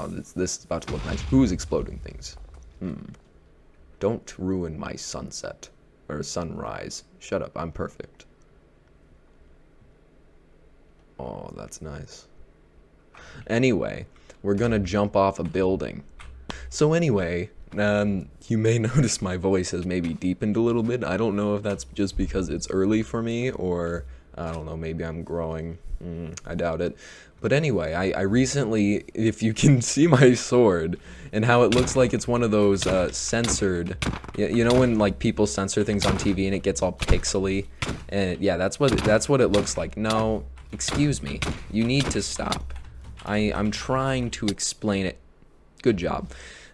Oh, this is about to look nice. Who's exploding things? Don't ruin my sunset. Or sunrise. Shut up, I'm perfect. Oh, that's nice. Anyway, we're gonna jump off a building. So anyway, you may notice my voice has maybe deepened a little bit. I don't know if that's just because it's early for me, or I don't know, maybe I'm growing. I doubt it. But anyway, I recently, if you can see my sword and how it looks like it's one of those censored, you know when like people censor things on TV and it gets all pixely, and yeah, that's what it looks like. No, excuse me, you need to stop. I'm trying to explain it. Good job.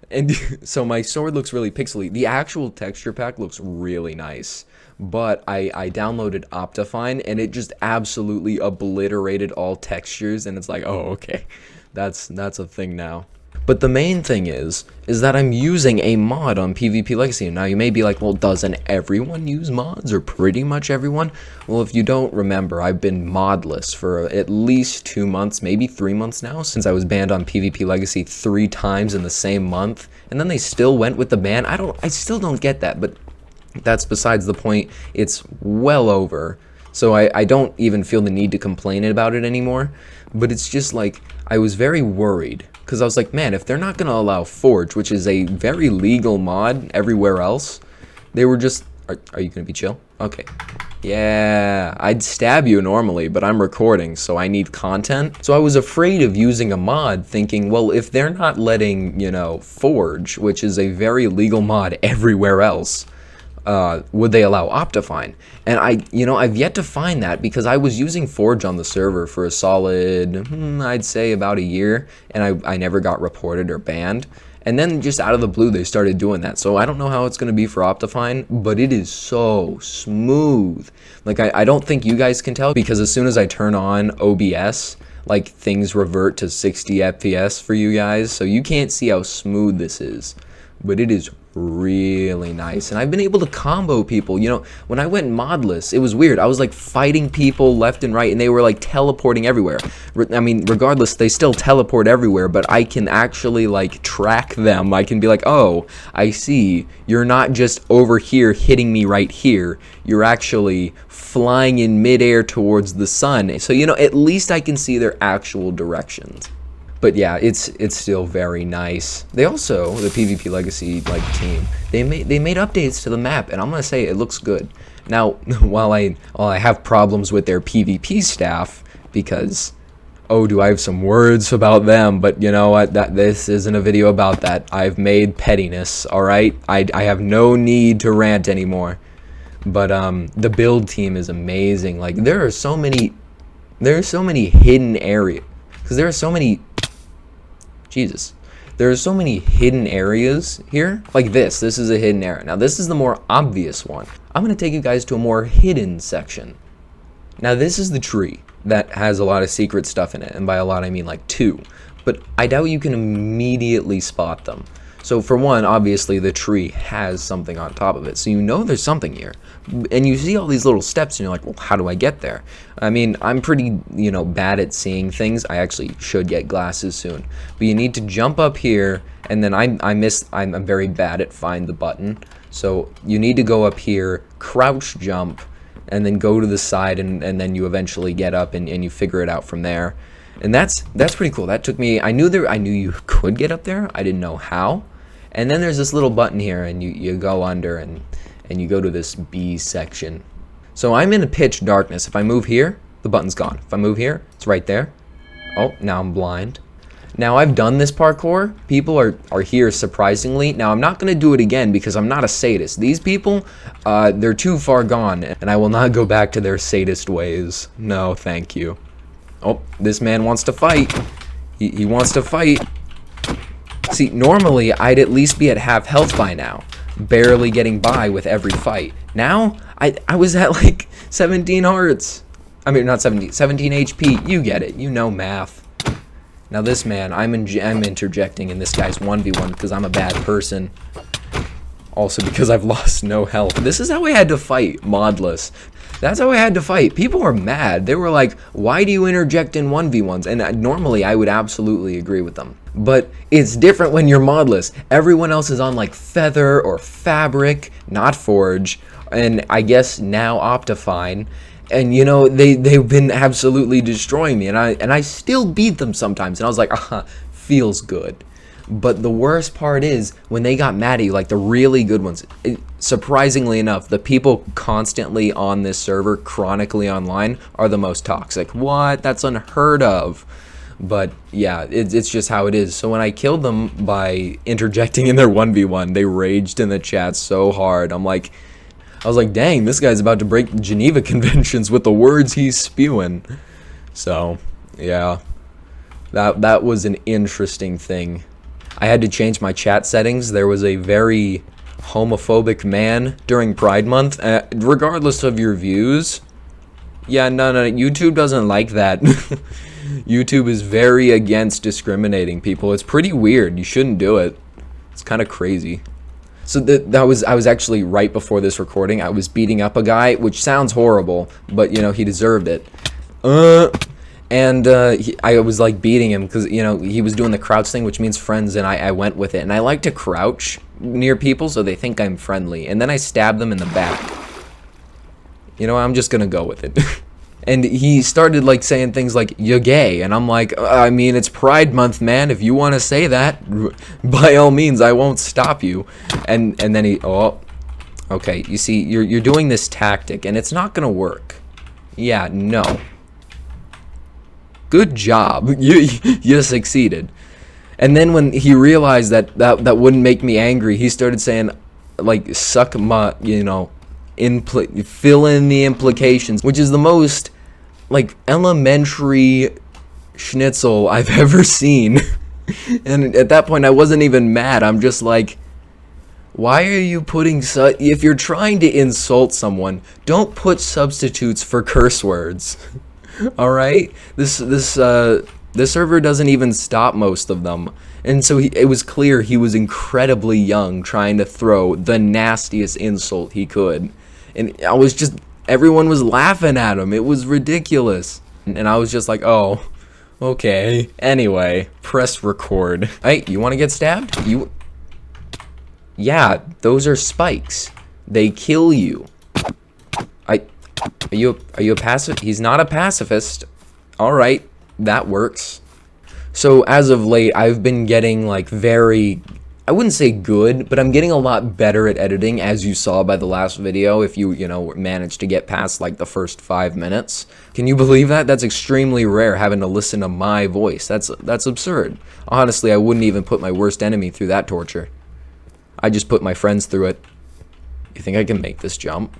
And so my sword looks really pixely. The actual texture pack looks really nice, but I downloaded Optifine and it just absolutely obliterated all textures, and it's like, oh, okay, that's a thing now. But the main thing is that I'm using a mod on PvP Legacy. Now you may be like, well, doesn't everyone use mods, or pretty much everyone? Well, if you don't remember, I've been modless for at least 2 months, maybe 3 months now, since I was banned on PvP Legacy 3 times in the same month, and then they still went with the ban. I still don't get that, but that's besides the point. It's well over, so I don't even feel the need to complain about it anymore. But it's just like, I was very worried, because I was like, man, if they're not going to allow Forge, which is a very legal mod everywhere else, they were just, are you going to be chill? Okay. Yeah, I'd stab you normally, but I'm recording, so I need content. So I was afraid of using a mod, thinking, well, if they're not letting, you know, Forge, which is a very legal mod everywhere else, would they allow Optifine? And I've yet to find that, because I was using Forge on the server for a solid, I'd say about a year, and I never got reported or banned. And then just out of the blue, they started doing that. So I don't know how it's going to be for Optifine, but it is so smooth. Like, I don't think you guys can tell, because as soon as I turn on OBS, like, things revert to 60 FPS for you guys. So you can't see how smooth this is, but it is really nice. And I've been able to combo people. You know, when I went modless, it was weird. I was like fighting people left and right, and they were like teleporting everywhere. I mean, regardless, they still teleport everywhere, but I can actually like track them. I can be like, oh, I see, you're not just over here hitting me right here, you're actually flying in midair towards the sun. So, you know, at least I can see their actual directions. But yeah, it's still very nice. They also, the PvP Legacy like team, they made updates to the map, and I'm gonna say it looks good. Now, while I have problems with their PvP staff, because oh, do I have some words about them? But you know what? This isn't a video about that. I've made pettiness. All right, I have no need to rant anymore. But the build team is amazing. Like, there are so many hidden areas, because there are so many. Jesus. There are so many hidden areas here. Like this is a hidden area. Now this is the more obvious one. I'm going to take you guys to a more hidden section. Now this is the tree that has a lot of secret stuff in it. And by a lot I mean like 2. But I doubt you can immediately spot them. So for one, obviously the tree has something on top of it. So you know there's something here. And you see all these little steps and you're like, well, how do I get there? I mean, I'm pretty, you know, bad at seeing things. I actually should get glasses soon. But you need to jump up here, and then I'm very bad at find the button. So you need to go up here, crouch jump, and then go to the side, and then you eventually get up and you figure it out from there. And that's pretty cool. That took me, I knew you could get up there. I didn't know how. And then there's this little button here, and you go under and you go to this B section. So I'm in a pitch darkness. If I move here, the button's gone. If I move here, it's right there. Oh, now I'm blind. Now I've done this parkour. People are here surprisingly. Now I'm not going to do it again because I'm not a sadist. These people, they're too far gone, and I will not go back to their sadist ways. No, thank you. Oh, this man wants to fight. He wants to fight. See, normally I'd at least be at half health by now, barely getting by with every fight. Now I was at like 17 hearts. I mean, not 17 HP. You get it. You know math. Now this man, I'm interjecting in this guy's 1v1 because I'm a bad person. Also because I've lost no health. This is how I had to fight modless. That's how I had to fight. People were mad. They were like, why do you interject in 1v1s? And normally I would absolutely agree with them. But it's different when you're modless. Everyone else is on like Feather or Fabric, not Forge, and I guess now Optifine. And you know, they've been absolutely destroying me, and I still beat them sometimes, and I was like, feels good. But the worst part is when they got mad at you, like the really good ones. Surprisingly enough, the people constantly on this server, chronically online, are the most toxic. What? That's unheard of. But yeah, it's just how it is. So when I killed them by interjecting in their 1v1, they raged in the chat so hard. I was like, dang, this guy's about to break the Geneva Conventions with the words he's spewing. So yeah, that was an interesting thing. I had to change my chat settings. There was a very homophobic man during Pride Month. Regardless of your views, yeah, no, YouTube doesn't like that. YouTube is very against discriminating people. It's pretty weird. You shouldn't do it. It's kind of crazy. So I was actually right before this recording. I was beating up a guy, which sounds horrible, but you know, he deserved it. I was like beating him because, you know, he was doing the crouch thing, which means friends, and I went with it. And I like to crouch near people so they think I'm friendly. And then I stab them in the back. You know, I'm just gonna go with it. And he started like saying things like, "You're gay," and I'm like, I mean, it's Pride Month, man. If you want to say that, by all means, I won't stop you. And then he, oh, okay. You see, you're doing this tactic, and it's not gonna work. Yeah, no. Good job. You succeeded. And then when he realized that wouldn't make me angry, he started saying, like, suck my, you know, fill in the implications, which is the most like elementary schnitzel I've ever seen. And at that point I wasn't even mad. I'm just like, why are you putting if you're trying to insult someone, don't put substitutes for curse words. All right, this server doesn't even stop most of them. And so it was clear he was incredibly young, trying to throw the nastiest insult he could. And I was just, everyone was laughing at him. It was ridiculous. And I was just like, oh, okay. Anyway, press record. Hey, you want to get stabbed? Yeah, those are spikes. They kill you. Are you a pacifist? He's not a pacifist. All right, that works. So as of late, I've been getting like very, I wouldn't say good, but I'm getting a lot better at editing, as you saw by the last video, if you know, managed to get past like the first 5 minutes. Can you believe that? That's extremely rare, having to listen to my voice. That's absurd. Honestly, I wouldn't even put my worst enemy through that torture. I just put my friends through it. You think I can make this jump?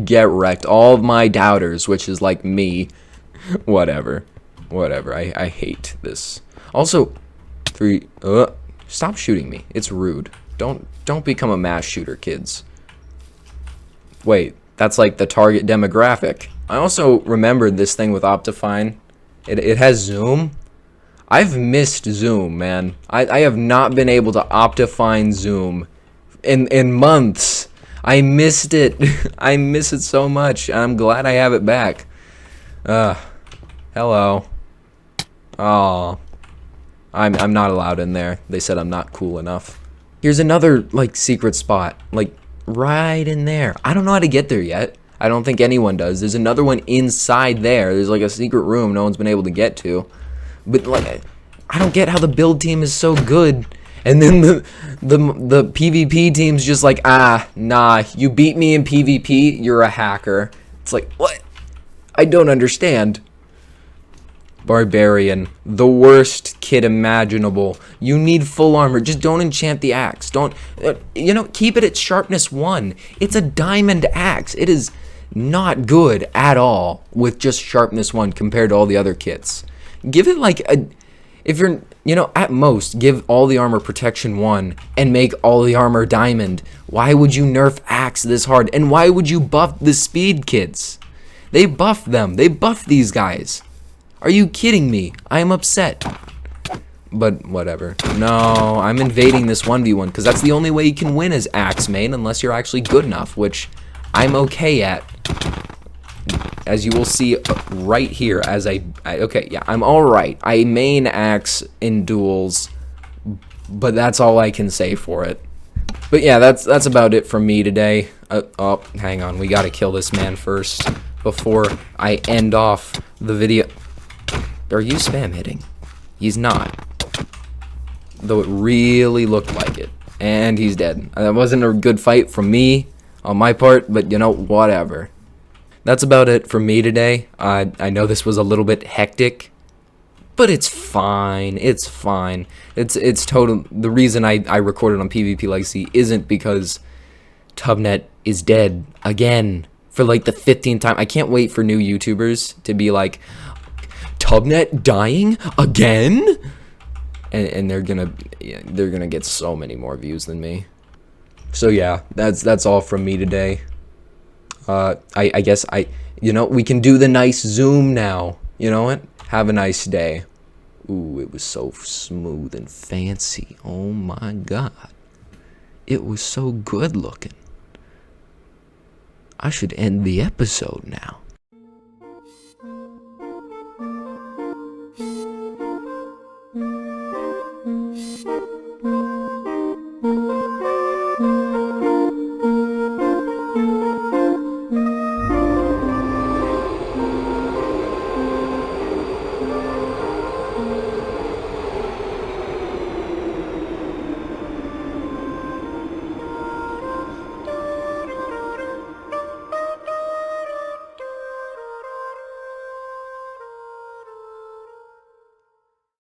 Get wrecked. All of my doubters, which is like me. Whatever. I hate this. Also, stop shooting me. It's rude. Don't become a mass shooter, kids. Wait, that's like the target demographic. I also remembered this thing with Optifine. It has zoom. I've missed zoom, man. I have not been able to Optifine zoom in months. I missed it. I miss it so much. I'm glad I have it back. Hello. Oh, I'm not allowed in there. They said I'm not cool enough. Here's another like secret spot, like right in there. I don't know how to get there yet. I don't think anyone does. There's another one inside there. There's like a secret room no one's been able to get to. But like, I don't get how the build team is so good, and then the PvP team's just like, nah, you beat me in PvP, you're a hacker. It's like, what? I don't understand. Barbarian, the worst kid imaginable. You need full armor. Just don't enchant the axe. Don't, you know, keep it at sharpness 1. It's a diamond axe. It is not good at all with just sharpness 1 compared to all the other kits. Give it like a, if you're, you know, at most, give all the armor protection 1 and make all the armor diamond. Why would you nerf axe this hard? And why would you buff the speed kits? They buffed them. They buffed these guys. Are you kidding me? I am upset. But whatever. No, I'm invading this 1v1 because that's the only way you can win as axe main unless you're actually good enough, which I'm okay at. as you will see right here, as okay, yeah, I'm all right. I main axe in duels, but that's all I can say for it. But yeah, that's about it from me today. Oh, hang on, we gotta kill this man first before I end off the video. Are you spam hitting? He's not. Though it really looked like it. And he's dead. That wasn't a good fight from me, on my part, but you know, whatever. That's about it for me today. I know this was a little bit hectic, but it's fine. It's fine. It's total. The reason I recorded on PvP Legacy isn't because Tubnet is dead again for like the 15th time. I can't wait for new YouTubers to be like, Tubnet dying again, and they're gonna get so many more views than me. So yeah, that's all from me today. I guess we can do the nice zoom now. You know what? Have a nice day. Ooh, it was so smooth and fancy. Oh my god. It was so good looking. I should end the episode now.